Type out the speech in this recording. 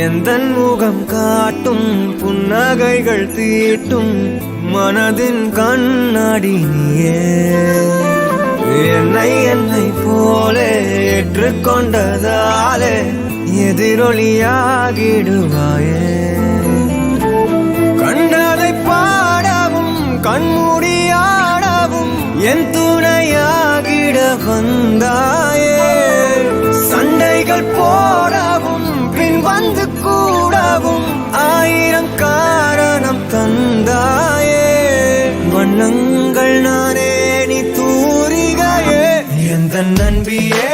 எந்தன் முகம் காட்டும் புன்னகைகள் தீட்டும் மனதின் கண்ணாடி நீயே என்னை போலே ஏற்றுக்கொண்டதாலே எதிரொலியாகிடுவாயே கண்டதை பாடவும் கண்மூடியாடவும் என் துணையாகிட வந்தாயே சண்டைகள் போடவும் பின் வந்து கூடவும் ஆயிரம் காரணம் தந்தாயே வண்ணங்கள் நானே நீ தூரிகையே எந்த நண்பியே